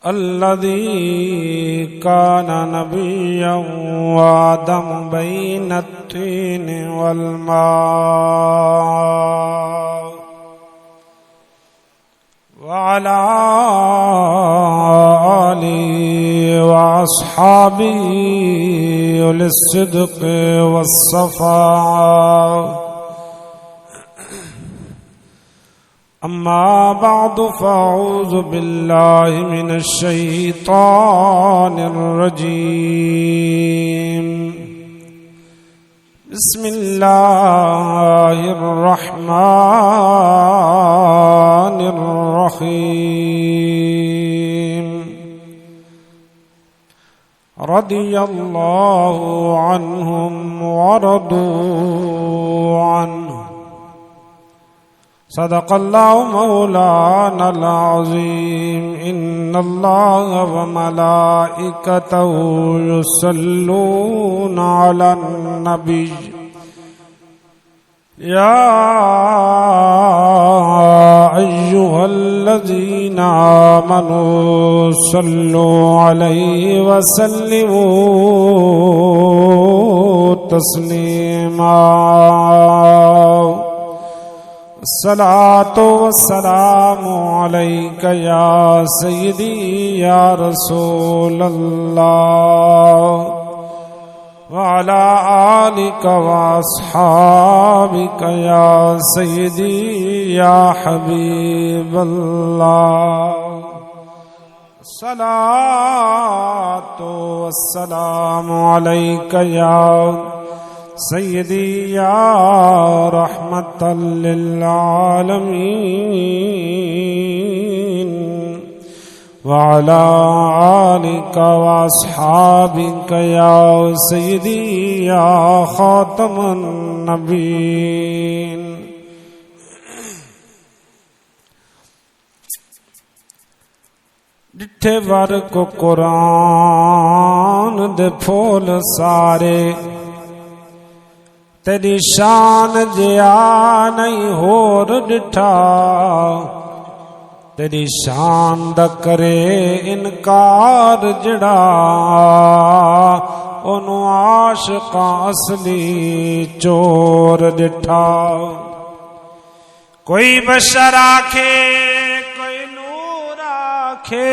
الذي كان نبيا وآدم بين الطين والماء وعلى آله وأصحابه للصدق والصفاء. أما بعد فأعوذ بالله من الشيطان الرجيم. بسم الله الرحمن الرحيم. رضي الله عنهم ورضوا عنه. صدق الله مولانا العظيم. إن الله وملائكته يصلون على النبي يا أيها الذين آمنوا صلوا عليه وسلموا تسليما. الصلاة والسلام عليك يا سيدي يا رسول الله وعلى آلك وأصحابك يا سيدي يا حبيب الله. الصلاة والسلام عليك يا سيدي يا رحمة للعالمين وعلى آلك وأصحابك يا سيدي يا خاتم النبيين. ڈٹھے ور کو قرآن دے پھول سارے تیری شان جیا نہیں ہور ڈٹھا. تیری شان دا کرے انکار جڑا انہوں عاشقاں اصلی چور ڈٹھا. کوئی بشر آکھے کوئی نور آکھے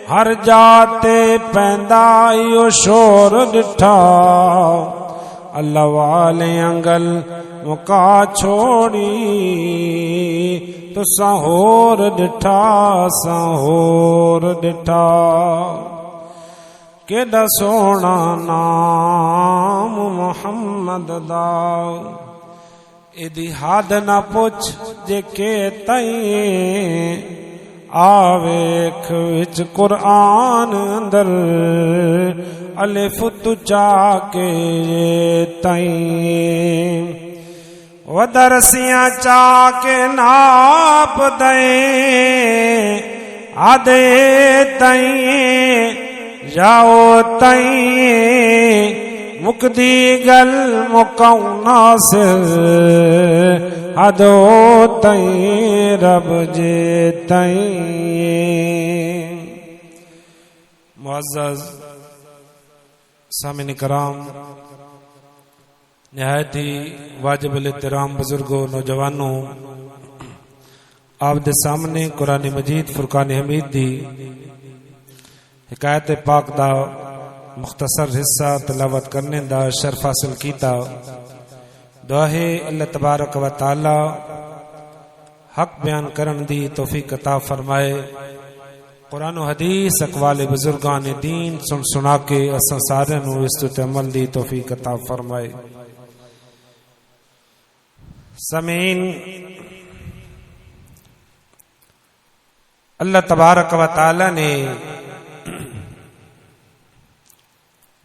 ہر جاتے پیندائیو شور ڈٹھا. اللہ والے انگل مکا چھوڑی تو سہور ڈٹھا سہور ڈٹھا. کیڈا سونا نام محمد دا ایدی حد نہ پوچھ جے کے تائیں آویکھ وچ قرآن اندر الف تو چاکے تائیں ودرسیاں چاکے ناپ دیں آدھے تائیں جاؤ تائیں مکدی گل مکاؤں ناصر ادو تائیں رب جے تائیں. معزز سامعین کرام، نہایت ہی واجب الاحترام بزرگوں نوجوانوں، آپ دے سامنے قرآن مجید فرقان حمید دی حکایت پاک دا مختصر حصہ تلاوت کرنے دا شرف حاصل کیتا. دعا ہے اللہ تبارک و تعالی حق بیان کرن دی توفیق عطا فرمائے. قرآن و حدیث اقوال بزرگان دین سن سنا کے اساں سارے نو اس تے عمل دی توفیق عطا فرمائے. سامعین، اللہ تبارک و تعالی نے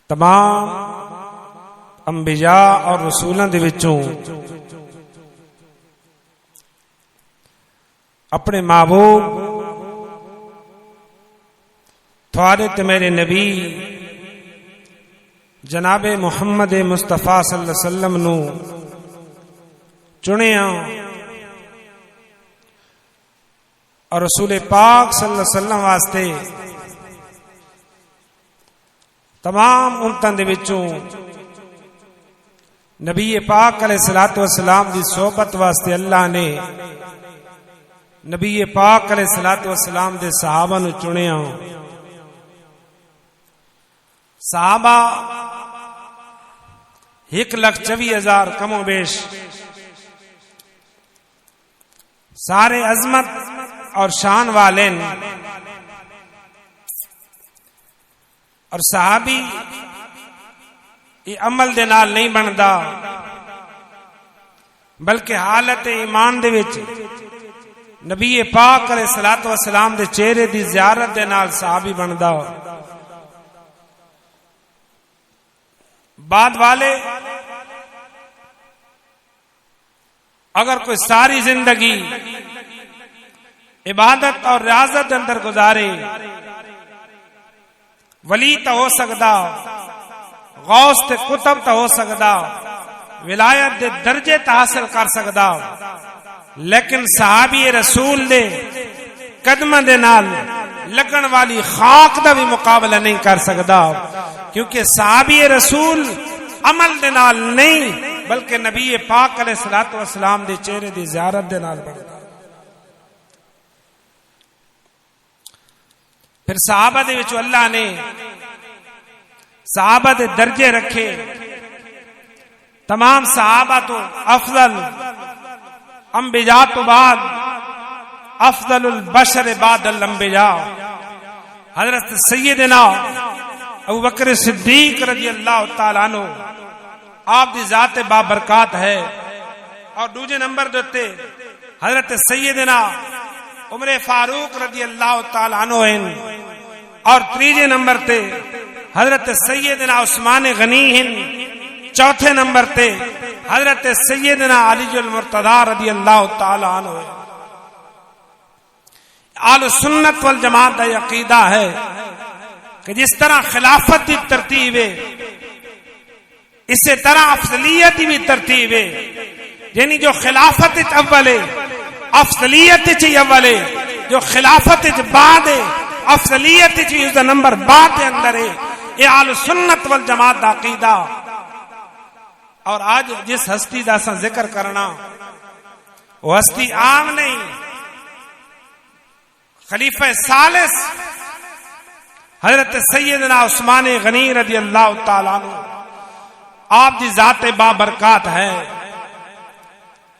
تمام انبیاء اور رسولاں دے وچوں اپنے محبوب تھوڑے تے میرے نبی جناب محمد مصطفیٰ صلی اللہ علیہ وسلم نو چنیا اور رسول پاک صلی اللہ علیہ وسلم واسطے تمام امتاں دے وچوں نبی پاک علیہ الصلوۃ والسلام دی صحبت واسطے اللہ نے نبی پاک علیہ الصلوۃ والسلام دے صحابہ نو چنیا. صحابہ 1,24,000 کم و بیش سارے عظمت اور شان والے اور صحابی یہ عمل دے نال نہیں بندا بلکہ حالت ایمان دے وچ نبی پاک علیہ الصلوۃ والسلام دے چہرے دی زیارت دے نال صحابی بندا. بعد والے اگر کوئی ساری زندگی عبادت اور ریاضت اندر گزارے ولی تو ہو سکدا غوث تے قطب تو ہو سکدا ولایت دے درجے تا حاصل کر سکدا لیکن صحابی رسول دے قدماں دے نال لگن والی خاک دا بھی مقابلہ نہیں کر سکدا کیونکہ صحابی رسول عمل دے نال نہیں بلکہ نبی پاک علیہ الصلوۃ والسلام دے چہرے دی زیارت دے نال بندا. پھر صحابہ دے وچ اللہ نے صحابہ دے درجے رکھے. تمام صحابہ تو افضل انبیاء تو بعد افضل البشر بعد الانبیاء حضرت سیدنا ابو بکر صدیق رضی اللہ تعالیٰ عنہ آپ دی ذات بابرکات ہے. اور دوسرے نمبر دیتے حضرت سیدنا عمر فاروق رضی اللہ تعالیٰ عنہ ہیں. اور تیسرے نمبر تے حضرت سیدنا عثمان غنی ہیں. چوتھے نمبر تے حضرت سیدنا علی المرتضی رضی اللہ تعالیٰ عنہ ہیں. اہل سنت والجماعت کا عقیدہ ہے کہ جس طرح خلافت کی ترتیب ہے اسی طرح افضلیت کی بھی ترتیب ہے. یعنی جو خلافت اول ہے افضلیت چ اول ہے جو خلافت بعد ہے افضلیت چ اس دا نمبر بعد کے اندر ہے. یہ اہل سنت والجماعت کا عقیدہ. اور آج جس ہستی دا اساں ذکر کرنا وہ ہستی عام نہیں. خلیفہ ثالث حضرت سیدنا عثمان غنی رضی اللہ تعالیٰ عنہ آپ دی ذات بابرکات ہے.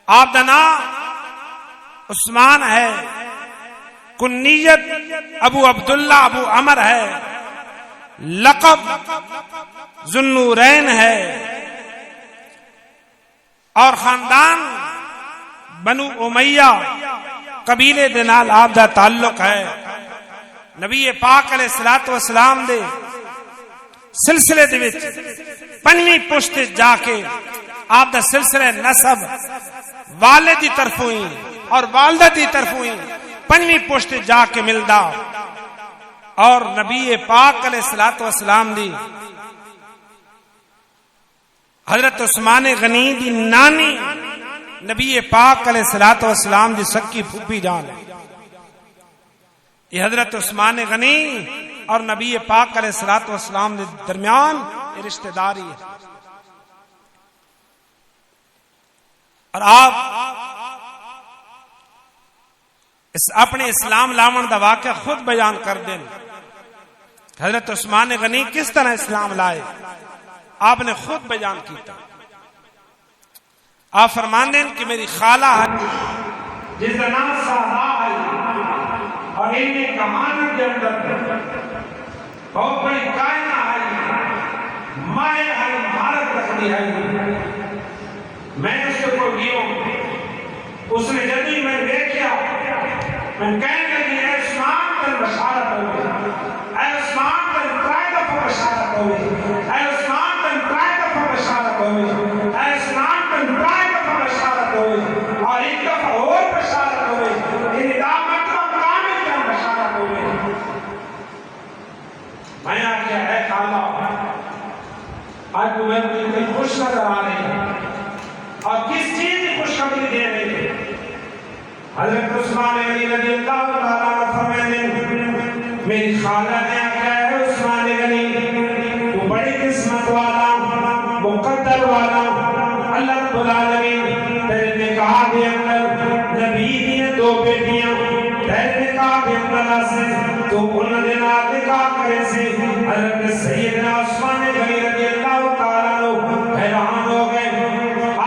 آپ دا نام عثمان ہے. کنیت ابو عبداللہ ابو عمر ہے. لقب ذوالنورین ہے. اور خاندان بنو امیہ قبیلے دے نال آپ دا تعلق ہے. نبی پاک علیہ الصلوۃ والسلام دے سلسلے دے وچ پنجویں پشت جا کے آپ دا سلسلہ نسب والد دی طرفوں ہی اور والدہ دی طرفوں ہی پنجویں پشت جا کے ملدا. اور نبی پاک علیہ الصلوۃ والسلام دی حضرت عثمان غنی دی نانی نبی پاک علیہ الصلوۃ والسلام دی سکی پھوپھی جان ہے. یہ حضرت عثمان غنی اور نبی پاک علیہ الصلوۃ والسلام کے درمیان یہ رشتہ داری ہے. اور آپ اپنے اسلام لاون دا واقعہ خود بیان کر دیں. حضرت عثمان غنی کس طرح اسلام لائے آپ نے خود بیان کیتا. آپ فرماندے کہ میری خالہ ہے جس کا نام سہرا ہے اور ان میں کہانت کے اندر بہت بڑی کائنہ ہے مائے ہے مہارت رکھنی ہے. میں اس کو کوئی گیوں اس نے جب ہی میں دیکھا میں کہنے لگی اے عثمان پر بشارت ہوگی اے عثمان پر ٹرائی دفعہ بشارت ہوگی اے عثمان پر ٹرائی دفعہ بشارت ہوگی اے عثمان پر ٹرائی دفعہ بشارت ہوگی اور ایک دفعہ اور بشارت ہوگی ان دعوت کامل کیا بشارت ہوگی. میں آگیا اے خالہ آج تمہیں دل خوش نظر آ رہی ہے اور کس چیز کی خوشخبری دے رہی ہے. حضرت عثمان غنی رضی اللہ میری خالہ نے آکھا ہے عثمان غنی تو بڑی قسمت والا مقدر والا اللہ رب العالمین تیرے نکاح دے اندر نبی دیاں دو بیٹیاں تیرے نکاح دے اندر سے تو انہوں نے نکاح کرے سے حضرت سیدنا عثمان غنی رضی اللہ تعالیٰ حیران ہو گئے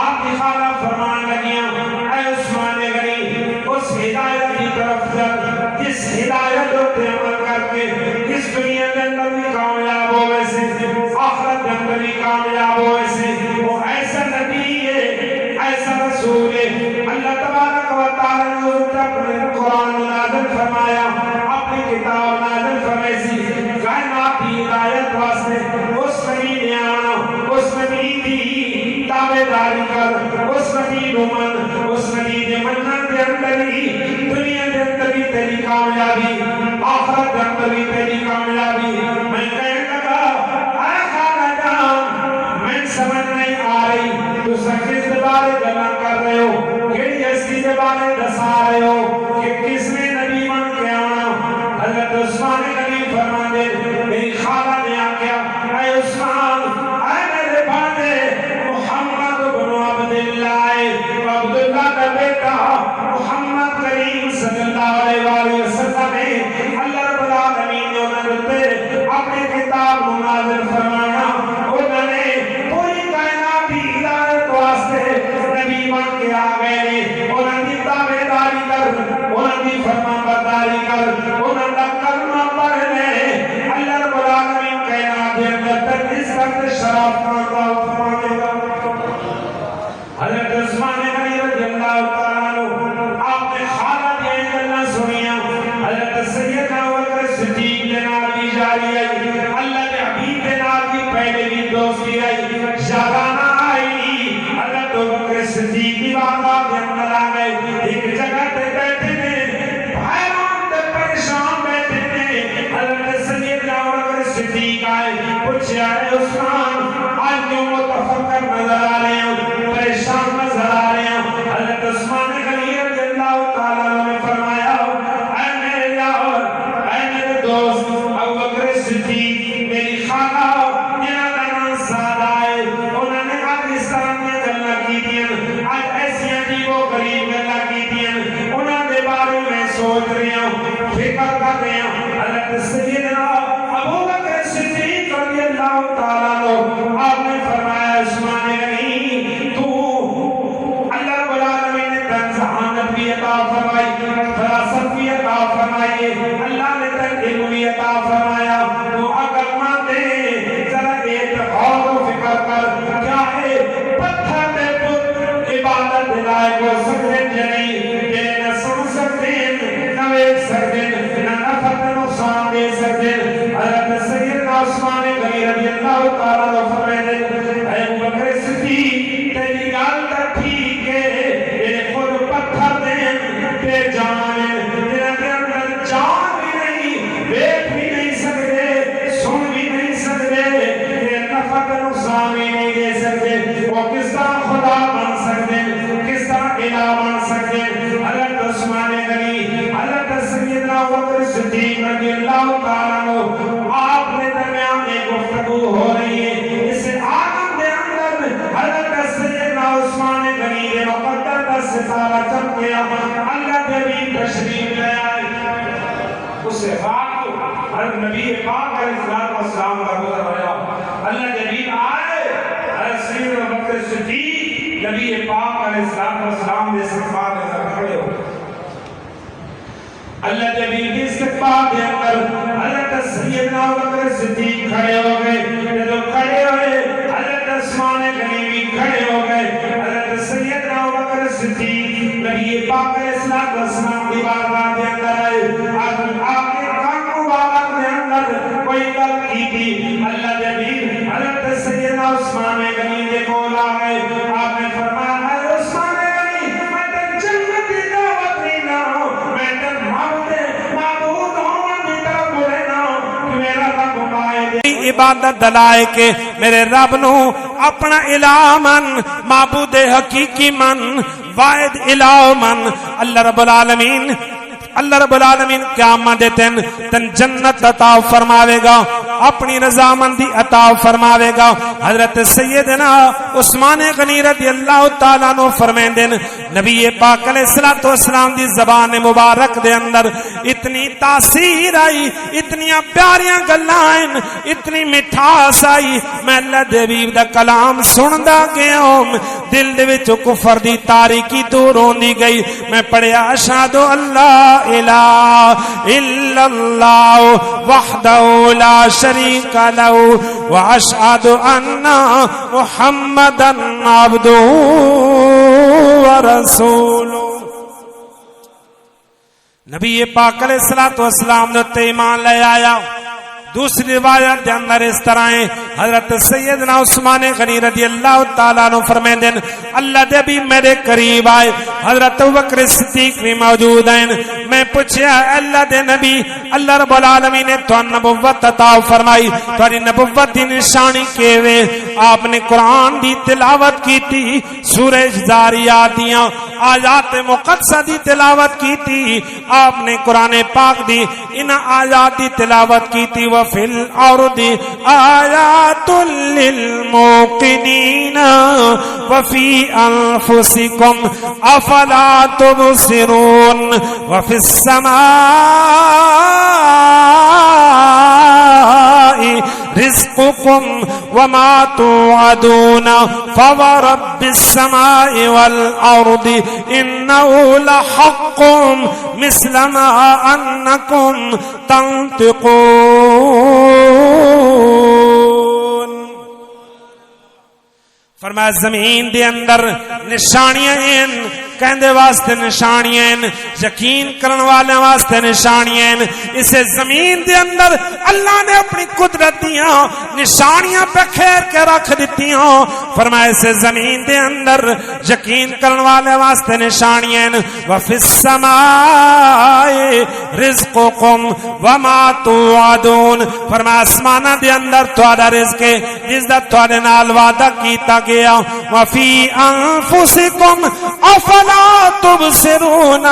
آپ کی خالہ فرمان لگیاں اے عثمان غنی اس ہدایت کی طرف جب جس ہدایت ہوتے عمل کر کے اس دنیا کے اندر بھی کامیاب ہو ویسے آخرت کے اندر بھی کامیاب ہو ویسے وہ ایسا نبی ہے ایسا رسول ہے اللہ تبارک و تعالی نے اپنے قرآن نازل فرمایا اپنی کتاب نازل فرمائی کائنات کی ہدایت واسطے اس نبی نے آنا اس نبی کی تابعداری کر اس نبی کو من اس نبی نے منن کے اندر ہی دنیا کے اندر بھی تیری کامیابی آخرت کے اندر بھی تیری کامیابی میں کہنے لگا اے خالہ جان میں سمجھ نہیں آ رہی تو سکس کے بارے گلا کر رہے ہو کہ ایسی کے بارے دسا رہے ہو کہ کس نے نبی من کے آنا حضرت عثمان غنی فرما دے میری خالہ نے آکیا اے عثمان اے میرے بھانے محمد بن عبداللہ کا بیٹا محمد کریم صلی اللہ علیہ وسلم اللہ رب العالمین نے انہیں اپنی کتاب نازل فرمایا انہوں نے پوری کائنات کی ہدایت واسطے نبی بن کے آ گئے انہوں نے تابعداری کر انہوں نے فرما برداری کر انہوں نے کلمہ پڑھ لے اللہ رب العالمین کائنات کے اندر تقدیس کرتے شراب کا فرمانے گا حضرت عثمان غنی رضی اللہ تعالیٰ آپ نے خالہ دیا گلنا سنیا حضرت سیدنا ابوبکر صدیق کے نال بھی جاری آئی اللہ کے حبیب کے نال بھی پہلے بھی دوستی آئی شادانہ آئی حضرت ابوبکر صدیق کی بارگاہ کے اندر آ گئے ایک جگہ تے بیٹھے نے حیران تے پریشان بیٹھے نے حضرت سیدنا ابوبکر صدیق آئے پوچھا اے عثمان آج کیوں متفکر نظر آ رہے ہیں پریشان نظر آ رہے ہیں حضرت عثمان غنی رضی اللہ تعالیٰ نے فرمایا اے میرے یار اے میرے دوست ابوبکر صدیق میری خالہ جنہاں کا نام سعد آئے انہوں نے آج اس طرح میں گلنا کی دیا آج ایسی عجیب و غریب گلنا کی دیا انہوں نے بارے میں سوچ رہے ہیں فکر کر رہے ہیں حضرت سیدنا ابوبکر صدیق رضی اللہ تعالیٰ آپ نے فرمایا عثمان غنی تو اللہ رب العالمین نے تنزعانت بھی عطا فرمائی فراست بھی عطا فرمائی اللہ نے تن علم بھی عطا فرمایا تو عقل ماندے ذرا ایک غور و فکر کر کیا ہے پتھر دے پت عبادت دلائے کو سکتے جنہی کہ نہ سن سکتے نہ ویک سکتے نہ نفت نقصان دے سکتے حضرت سیدنا عثمان غنی رضی اللہ تعالیٰ فرمائے اے ابوبکر صدیق تیری گال تک ٹھیک ہے یہ خود پتھر دیں بے جان تیرے اندر جان بھی نہیں دیکھ بھی نہیں سکتے سن بھی نہیں سکتے یہ نفت نقصان بھی نہیں دے سکتے وہ کس طرح خدا بن سکتے کس طرح الہ بن سکتے حضرت عثمان غنی حضرت سیدنا ابوبکر صدیق رضی اللہ تعالیٰ آپ نے درمیان ایک گفتگو ہو رہی ہے اس آدم دے اندر حضرت سیدنا عثمان غنی نے مقدر کا ستارہ چمک گیا اللہ کے بھی تشریف لے آئے اس رات کو حضرت نبی پاک علیہ السلام کا گزر ہوا اللہ کے بھی آئے حضرت سیدنا ابوبکر صدیق نبی پاک علیہ السلام نے استقبال میں کھڑے ہو اللہ کے بھی استقبال کے اندر حضرت سیدنا ابوبکر صدیق کھڑے ہو گئے جو کھڑے ہوئے حضرت عثمان غنی بھی کھڑے ہو گئے حضرت سیدنا ابوبکر صدیق نبی پاک علیہ السلام کی بارگاہ کے اندر آئے آپ کے کان مبارک کے اندر کوئی گل کی تھی اللہ کے بھی حضرت سیدنا عثمان غنی کے کول آ گئے آپ نے فرمایا اے عثمان غنی میں تے جنت کی دعوت نہیں نہ ہوں میں تے معبود ہوں کی طرف بولے نہ کہ میرا رب مائے دے عبادت دلائے کہ میرے رب نو اپنا الہ من معبود حقیقی من واحد الہ من اللہ رب العالمین اللہ رب العالمین قیامت دن تن جنت عطا فرماوے گا، اپنی رضامندی عطا فرماوے گا۔ حضرت سیدنا عثمان غنی رضی اللہ تعالیٰ عنہ فرمیندے نبی پاک علیہ الصلوۃ والسلام دی زبان مبارک دے اندر اتنی تاثیر آئی، اتنی پیاریاں گلاں ہیں، اتنی مٹھاس آئی، میں اللہ دے حبیب دا کلام سندا گیا ہوں، دل دے وچ کفر دی تاریکی دور ہوندی گئی۔ میں پڑھیا اشہد اللہ الہ الا اللہ وحدہ لا شریک لہ واشہد ان محمدا عبدہ ورسولہ۔ نبی پاک علیہ الصلوۃ والسلام نے ایمان لے آیا۔ دوسری روایت دے اندر اس طرح ہے، حضرت سیدنا عثمان غنی رضی اللہ تعالیٰ عنہ فرمیندے اللہ دے بھی میرے قریب آئے، حضرت ابوبکر صدیق بھی موجود ہیں۔ میں پوچھیا اللہ دے نبی، اللہ رب العالمین نے تو نبوت عطا فرمائی، تہاڈی نبوت دی نشانی کیویں؟ آپ نے قرآن دی تلاوت کی تھی، سورہ زاریات دیاں آیات مقدسہ دی تلاوت کی تھی، آپ نے قرآن پاک دی ان آیات دی تلاوت کی تھی۔ وفی الارض آیات للموقنین وفی انفسکم افلا تبصرون وفی السماء رزقکم وما توعدون فورب السماء والارض انه لحق مثل ما انکم تنطقون۔ فرمایا زمین دے اندر نشانیاں ہیں، کہندے واسطے نشانیاں ہیں، یقین کرن والے واسطے نشانیاں ہیں۔ اسے زمین دے اندر اللہ نے اپنی قدرت دیاں نشانیاں پہ کھیر کے رکھ دیتی ہوں۔ فرمایا اسے زمین دے اندر یقین کرن والے واسطے نشانیاں ہیں۔ وفی السماء رزقکم وما توعدون، فرمایا آسمانہ دے اندر تہاڈا رزق ہے جس دا تہاڈے نال وعدہ کیتا گیا۔ وفی انفسکم افلا تبصرون،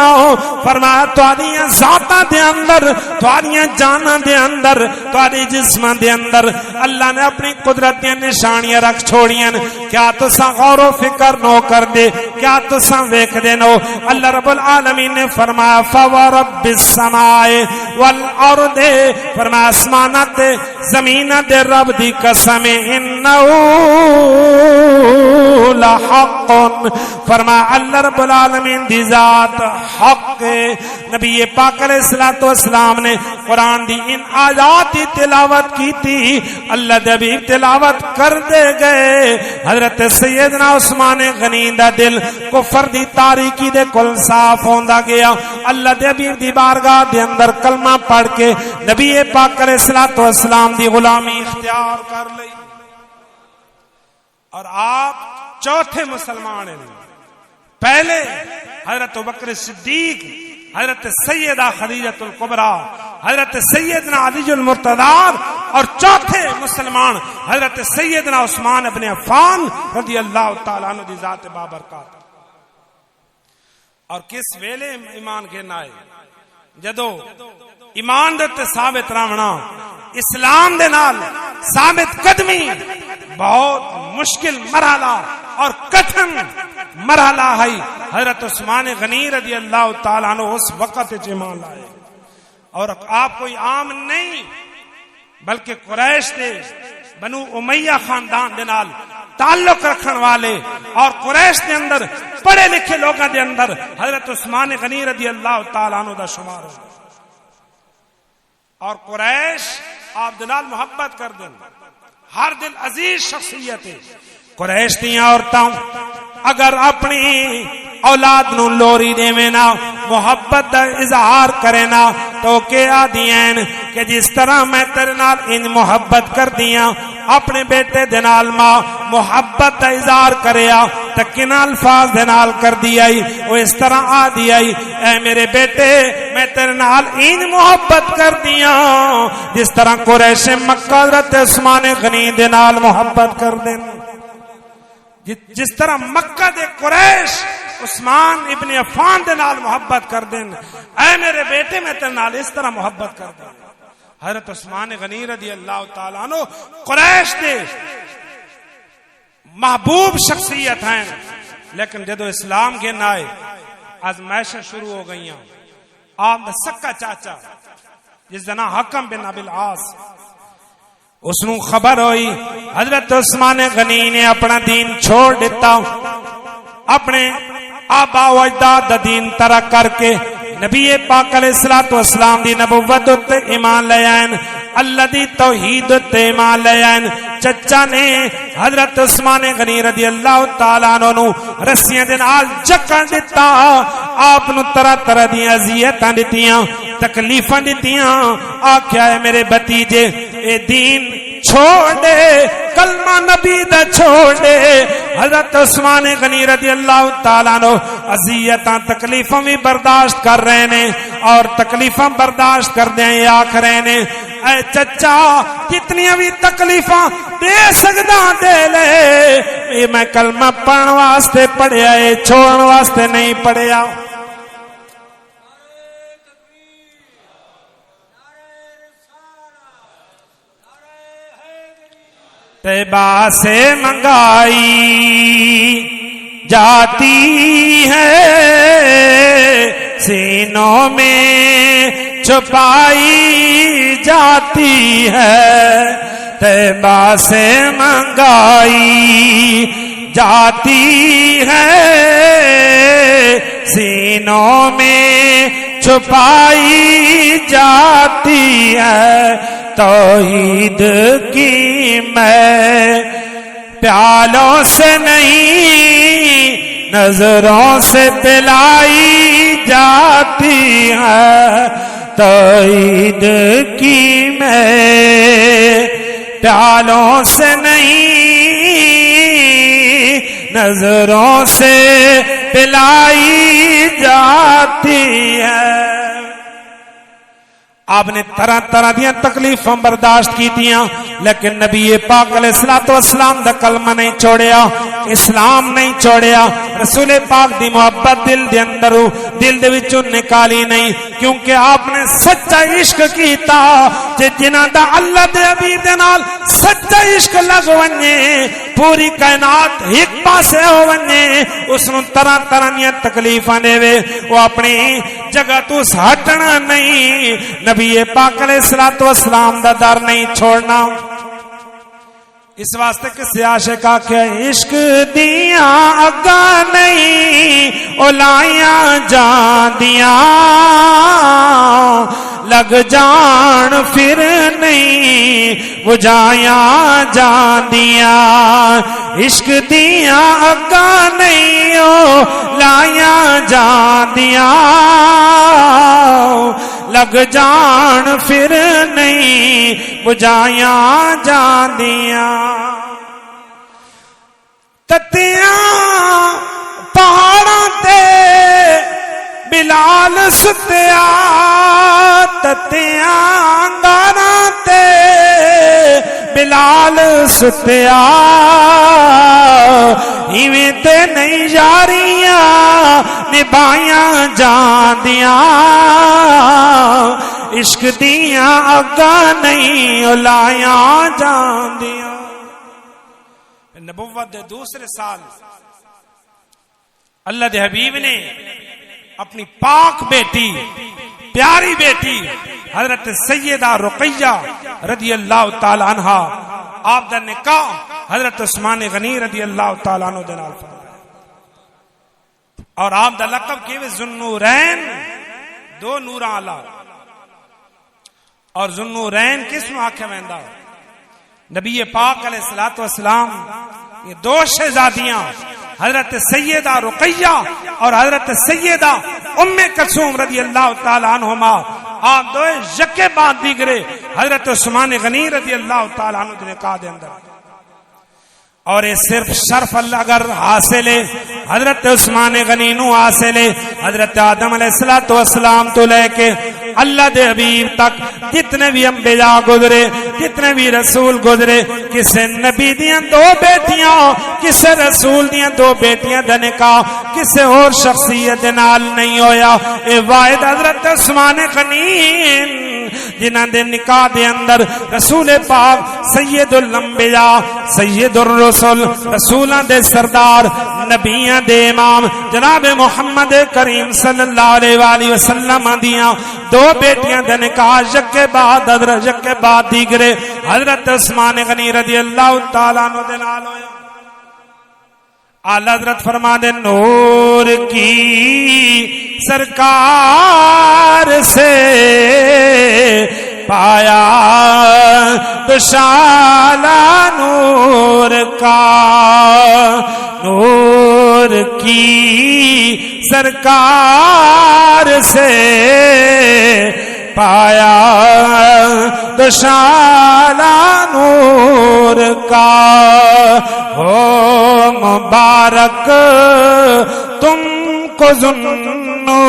فرمایا تہاڈیاں ذاتاں دے اندر، تہاڈیاں جاناں دے اندر، تہاڈے جسماں دے اندر اللہ نے اپنی قدرت دی نشانیاں رکھ چھوڑیاں۔ کیا تساں غور و فکر نو کر دے؟ کیا تساں ویکھ دے نو؟ اللہ رب العالمین نے فرمایا فورب السماء والارض، فرمایا آسماناں تے زمیناں دے رب دی قسم انہ لحق، فرمایا اللہ رب العالمین دی ذات حق ہے۔ نبی پاک علیہ الصلوۃ والسلام نے قرآن دی ان آیات کی تلاوت کی تھی، اللہ دے حبیب تلاوت کر دے گئے۔ حضرت سیدنا عثمان غنی دا دل کفر دی تاریکی دے کل صاف ہوندا گیا۔ اللہ دے حبیب دی بارگاہ دے اندر کلمہ پڑھ کے نبی پاک علیہ الصلوۃ والسلام دی غلامی اختیار کر لی، اور آپ چوتھے مسلمان ہیں۔ پہلے حضرت ابوبکر صدیق، حضرت سیدہ خدیجہ الکبریٰ، حضرت سیدنا علی المرتضی، اور چوتھے مسلمان حضرت سیدنا عثمان ابن عفان رضی اللہ تعالیٰ عنہ دی ذات بابرکات۔ اور کس ویلے ایمان کے نائے جدو ایمان دے تے ثابت رہنا، اسلام دے نال ثابت قدمی بہت مشکل مرحلہ اور کٹھن مرحلہ ہے۔ حضرت عثمان غنی رضی اللہ تعالیٰ عنہ اس وقت ایمان لائے، اور آپ کوئی عام نہیں بلکہ قریش دے بنو امیہ خاندان دے نال تعلق رکھن والے اور قریش دے اندر پڑھے لکھے لوگوں دے اندر حضرت عثمان غنی رضی اللہ تعالیٰ عنہ دا شمار ہو، اور قریش آپ دے نال محبت کر دیں، ہر دل عزیز شخصیت ہے۔ قریش دیاں عورتاں اگر اپنی اولاد نو لوری دے میں نا محبت دا اظہار کرے نا تو کیا دین کہ جس طرح میں تیرے نال ان محبت کر دیاں اپنے بیٹے دے نال ماں محبت دا اظہار کریا تے کن الفاظ دے نال کر دیائی، وہ اس طرح آ دیائی اے میرے بیٹے میں تیرے نال ان محبت کر دیاں جس طرح قریش مکہ حضرت عثمان غنی دے نال محبت کر دیں، جس طرح مکہ دے قریش عثمان ابن عفان دے نال محبت کر دین، اے میرے بیٹے میں تیرے نال اس طرح محبت کر دیں۔ حضرت عثمان غنی رضی اللہ تعالیٰ عنہ قریش دے محبوب شخصیت ہیں، لیکن جدو اسلام گن آئے آزمائشیں شروع ہو گئیاں۔ آپ دا سکا چاچا جس دا نام حکم بن ابی العاص، اس نو خبر ہوئی حضرت عثمان غنی نے اپنا دین چھوڑ دیتا، اپنے آبا و اجداد دا دین ترک کر کے نبی پاک علیہ الصلوۃ والسلام دی نبوت تے ایمان لے آئے، اللہ دی توحید تے ایمان لے آئے۔ چچا نے حضرت عثمان غنی رضی اللہ تعالیٰ عنہ نو رسیاں دے نال جکڑ دتا، آپ نو طرح طرح دی اذیتاں دتیاں، تکلیفاں دتیاں، آکھیا ہے میرے بھتیجے اے دین چھوڑ دے، کلمہ نبی دا چھوڑ دے۔ حضرت عثمان غنی رضی اللہ تعالیٰ عنہ اذیتاں تکلیفاں بھی برداشت کر رہے نے، اور تکلیفاں برداشت کر دیں آکھ رہے نے اے چچا کتنی بھی تکلیفاں دے سکدا دے لے، یہ میں کلمہ پڑھن واسطے پڑھیا ہے، چھوڑن واسطے نہیں پڑھیا۔ طیبہ سے منگائی جاتی ہے، سینوں میں چھپائی جاتی ہے، طیبہ سے منگائی جاتی ہے، سینوں میں چھپائی جاتی ہے، توحید کی میں پیالوں سے نہیں نظروں سے پلائی جاتی ہے، توحید کی میں پیالوں سے نہیں نظروں سے پلائی جاتی ہے۔ آپ نے طرح طرح دیاں تکلیفاں برداشت کی دیاں، لیکن نبی پاک علیہ الصلوۃ والسلام دا کلمہ نہیں چھوڑیا، اسلام نہیں چھوڑیا، رسول پاک دی محبت دل دے اندر دل دے وچوں نکالی نہیں، کیونکہ آپ نے سچا عشق کیتا، جے جنہاں دا اللہ دے حبیب دے نال سچا عشق لگ ونجے، پوری کائنات ایک پاسے ہو ونجے، اس نوں طرح طرح دیاں تکلیفاں دے وے، وہ اپنی جگہ تو ہٹنا نہیں، نبی پاک علیہ الصلوۃ والسلام دا در نہیں چھوڑنا۔ اس واسطے کسی عاشق آکھے عشق دیاں اگاں نہیں اولائیاں جاندیاں، لگ جان پھر نہیں بجھائیاں جاندیاں، عشق دیاں اگاں نہیں اولائیاں جاندیاں، لگ جان پھر نہیں بجھائیاں جاندیاں، تتیاں پہاڑاں تے بلال ستیا، تتیاں انگاراں تے بلال ستیا، ایویں تے نہیں یاریاں نبھائیاں جاندیاں، عشق دیاں اگاں نہیں اولائیاں جاندیاں۔ نبوت دے دوسرے سال اللہ دے حبیب نے اپنی پاک بیٹی پیاری بیٹی حضرت سیدہ رقیہ رضی اللہ تعالی عنہا، آپ دا نکاح حضرت عثمان غنی رضی اللہ تعالی عنہ دے نال فرمایا، اور آپ دا لقب کیویں ذوالنورین، دو نوراں والا، اور ذوالنورین کس نو آکھیا ویندا؟ نبی پاک علیہ الصلوۃ والسلام یہ دو شہزادیاں حضرت سیدہ رقیہ اور حضرت سیدہ ام کلثوم رضی اللہ تعالی عنہما، آپ دو یکے بعد دیگرے حضرت عثمان غنی رضی اللہ تعالی عنہ کے نکاح دے اندر، اور یہ صرف شرف اللہ اگر حاصل ہے حضرت عثمان غنی نو حاصل ہے، حضرت آدم علیہ الصلوۃ والسلام تو لے کے اللہ دے حبیب تک جتنے بھی انبیاء گزرے جتنے بھی رسول گزرے کسے نبی دیاں دو بیٹیاں کسے رسول دیاں دو بیٹیاں دا نکاح کسے اور شخصیت نال نہیں ہویا اے واحد حضرت عثمان غنی جنہاں دے نکاح دے اندر رسول پاک سید الانبیاء سید الرسل رسولاں دے سردار نبیاں دے امام جناب محمد کریم صلی اللہ علیہ وآلہ وسلم دیاں دو بیٹیاں دے نکاح یکے بعد حضرت یکے بعد دیگرے حضرت عثمان غنی رضی اللہ تعالیٰ عنہ دے نال ہویا اعلی حضرت فرما دے نور کی سرکار سے پایا تو شالا نور کا نور کی سرکار سے پایا تو شالا نور کا ہو مبارک تم کو ذنو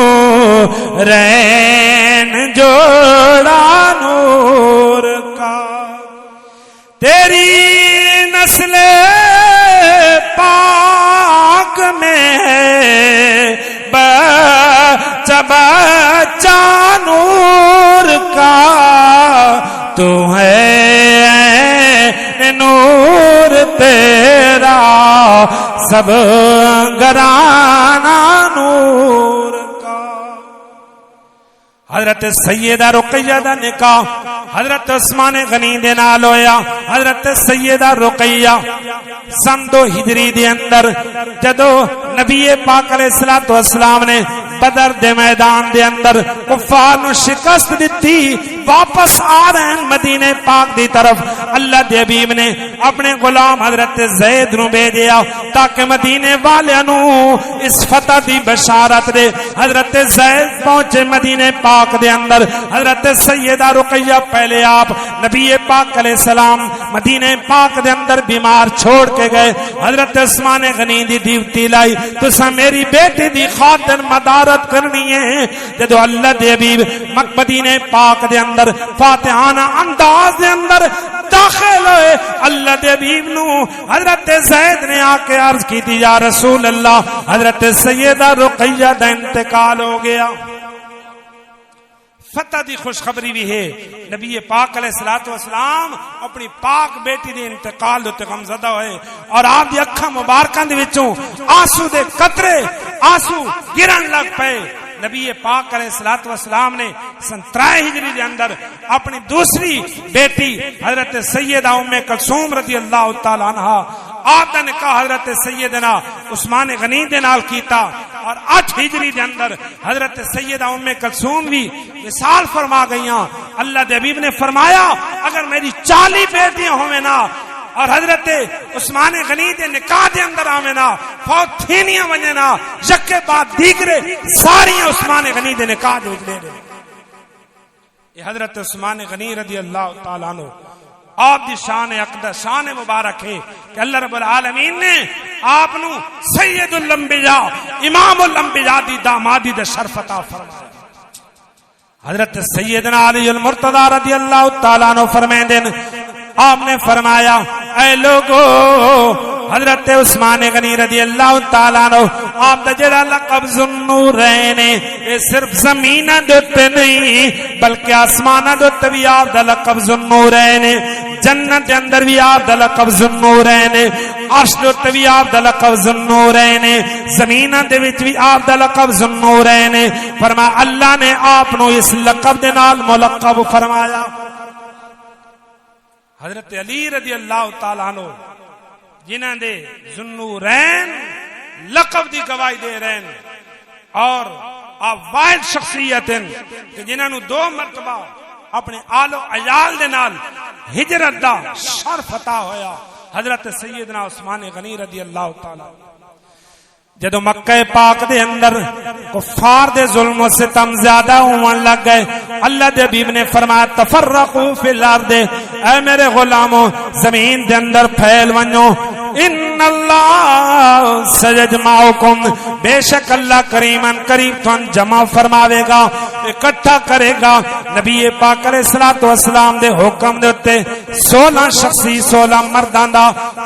رین جوڑا نور کا تیری نسل پاک میں ہے بچہ بچہ نور کا تو ہے نور تیرا سب گرانا نور کا حضرت سیدہ رقیہ دا نکاح حضرت عثمان غنی دے نال ہویا حضرت سیدہ رقیہ سن 2 ہجری دے اندر جدو نبی پاک علیہ الصلوۃ والسلام نے بدر دے میدان دے اندر کفار نو شکست دتی واپس آ رہے ہیں مدینے پاک دی طرف اللہ دے حبیب نے اپنے غلام حضرت زید نو بھیجیا تاکہ مدینے والے نو اس فتح دی بشارت دے حضرت زید پہنچے مدینے پاک دے اندر حضرت سیدہ رقیہ پہلے آپ نبی پاک علیہ السلام مدینے پاک دے اندر بیمار چھوڑ کے گئے حضرت عثمان غنی دی ڈیوٹی لائی تسا میری بیٹی دی خاطر مدارت کرنی ہے جدو اللہ دے حبیب مدینے پاک دے اندر فاتحانہ انداز دے اندر داخل ہوئے اللہ دے حبیب نو حضرت زید نے آ کے عرض کی تھی یا رسول اللہ حضرت سیدہ رقیہ دا انتقال ہو گیا فتح دی خوشخبری بھی ہے نبی پاک علیہ الصلوۃ والسلام اپنی پاک بیٹی دے انتقال تے غمزدہ ہوئے اور آپ دی اکھاں مبارکاں دے وچوں آنسو دے قطرے آنسو گرن لگ پئے نبی پاک علیہ الصلوۃ والسلام نے سن 3 ہجری دے اندر اپنی دوسری بیٹی حضرت سیدہ ام کلثوم رضی اللہ تعالی عنہا آپ دا نکاح حضرت سیدنا عثمان غنی دے نال کیتا اور 8 ہجری دے اندر حضرت سیدہ ام کلثوم بھی وصال فرما گئیاں اللہ دے حبیب نے فرمایا اگر میری 40 بیٹیاں ہوئے نا اور حضرت عثمان غنی دے نکاح دے اندر آوے نا فوت تھینیاں ونجے نا یکے بعد دیگرے ساری عثمان غنی دے نکاح دے لے رہے یہ حضرت عثمان غنی رضی اللہ تعالیٰ عنہ آپ دی شان اقدس شان مبارک ہے کہ اللہ رب العالمین نے آپ نو سید الانبیاء امام الانبیاء دی دامادی دے شرف عطا فرمایا حضرت سیدنا علی المرتضی رضی اللہ تعالیٰ عنہ فرمائیں دن آپ نے فرمایا اے لوگو حضرت عثمان غنی رضی اللہ تعالیٰ عنہ آپ دا جڑا لقب ذوالنورین یہ صرف زمین دوتے نہیں بلکہ آسمان دوتے بھی آپ دا لقب ذوالنورین جنت دے اندر بھی آپ دا لقب ذوالنورین عرش دوتے بھی آپ دا لقب ذوالنورین زمین دے وچ بھی آپ دا لقب ذوالنورین فرما اللہ نے آپ نو اس لقب دے نال ملقب فرمایا حضرت علی رضی اللہ تعالیٰ عنہ جنہاں دے ذوالنورین لقب دی گواہی دے رہے ہیں اور آپ واحد شخصیت ہیں کہ جنہاں نو 2 مرتبہ اپنے آل و عیال دے نال ہجرت دا شرف عطا ہویا حضرت سیدنا عثمان غنی رضی اللہ تعالیٰ جدو مکہ پاک دے اندر کفار دے ظلم و ستم زیادہ ہون لگ گئے اللہ دے حبیب نے فرمایا تفرقوا فی الارض اے میرے غلاموں زمین دے اندر پھیل ونجو ان اللہ سیجمعکم بے شک اللہ کریمن قریب تھن جمع فرماوے گا اکٹھا کرے گا نبی پاک علیہ الصلوۃ والسلام دے حکم دے تے 16 شخصی 16 مرداں دا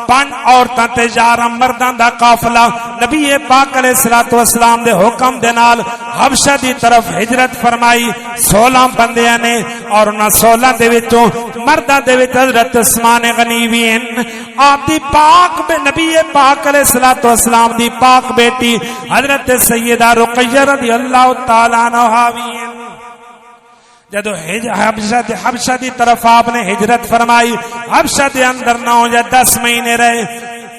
5 عورتاں تے 11 مرداں دا قافلہ نبی پاک علیہ الصلوۃ والسلام دے حکم دے نال حبشہ دی طرف ہجرت فرمائی 16 بندیاں نے اور انہاں 16 دے وچوں مرداں دے وچ حضرت عثمان غنی وی ہیں آپ دی پاک نبی پاک علیہ الصلوۃ والسلام دی پاک بیٹی حضرت سیدہ رقیہ رضی اللہ تعالی عنہا وی ہیں جدو حبشہ دی طرف آپ نے ہجرت فرمائی حبشہ دے اندر 9 یا 10 مہینے رہے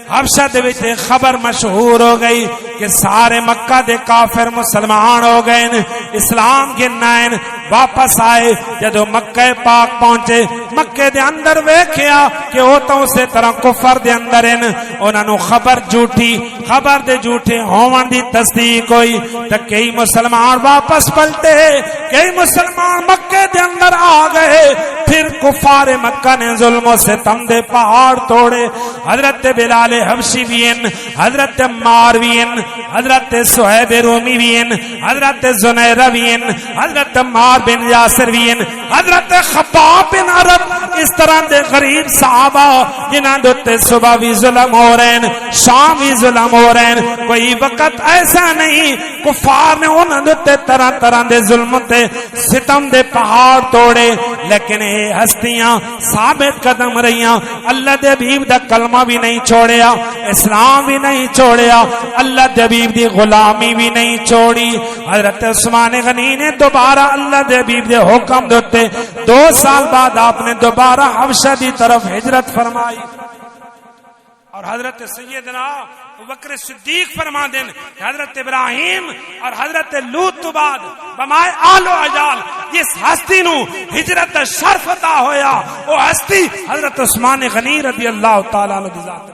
حبشہ دے وچ خبر مشہور ہو گئی کہ سارے مکہ دے کافر مسلمان ہو گئے اسلام کے نائن واپس آئے جدو مکہ پاک پہنچے مکہ دے اندر ویکھیا کہ وہ تو اسی طرح کفر دے اندر ہیں انہاں نو خبر جھوٹی خبر دے جھوٹے ہون دی تصدیق ہوئی تے کئی مسلمان واپس پلٹے کئی مسلمان مکہ دے اندر آ گئے پھر کفار مکہ نے ظلم و ستم دے پہاڑ توڑے حضرت بلال حبشی بھی ہیں حضرت عمار بھی ہیں حضرت صہیب رومی بھی ہیں حضرت زنیرہ بھی ہیں حضرت عمار بن یاسر بھی ہیں حضرت خباب بن عرب اس طرح دے غریب صحابہ جنہاں دے صبح بھی ظلم ہو رہے ہیں شام بھی ظلم ہو رہے ہیں کوئی وقت ایسا نہیں کفار نے انہاں دے طرح طرح دے ظلم تے ستم دے پہاڑ توڑے لیکن اے ہستیاں ثابت قدم رہیاں اللہ دے حبیب دا کلمہ بھی نہیں چھوڑیا اسلام بھی نہیں چھوڑیا اللہ دے حبیب دی غلامی بھی نہیں چھوڑی حضرت عثمان غنی نے دوبارہ اللہ دے حبیب دے حکم دیتے 2 سال بعد آپ نے دوبارہ حبشہ دی طرف ہجرت فرمائی اور حضرت سیدنا ابوبکر صدیق فرما دیں حضرت ابراہیم اور حضرت لوط تو بعد بمائے آل و عجال جس ہستی نو ہجرت شرف عطا ہویا وہ ہستی حضرت عثمان غنی رضی اللہ تعالیٰ عنہ دی ذات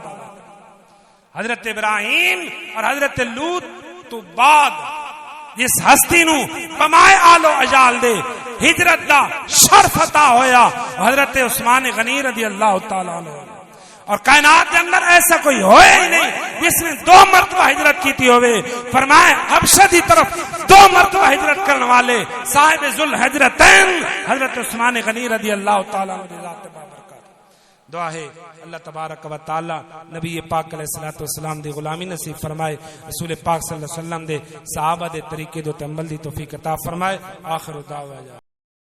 حضرت ابراہیم اور حضرت لوط تو بعد جس ہستی نو بمائے آل و عجال دے ہجرت دا شرف عطا ہویا حضرت عثمان غنی رضی اللہ تعالیٰ عنہ اور کائنات کے اندر ایسا کوئی ہوئے ہی نہیں جس نے 2 مرتبہ ہجرت کی تھی ہوئے فرمائے حبشہ دی طرف 2 مرتبہ ہجرت کرنے والے صاحب ذل ہجرتین حضرت عثمان غنی رضی اللہ تعالیٰ عنہ دعا ہے اللہ تبارک و تعالی نبی پاک علیہ الصلوۃ والسلام دی غلامی نصیب فرمائے رسول پاک صلی اللہ علیہ وسلم دے صحابہ دے طریقے دے عمل دی توفیق عطا فرمائے آخر دعوانا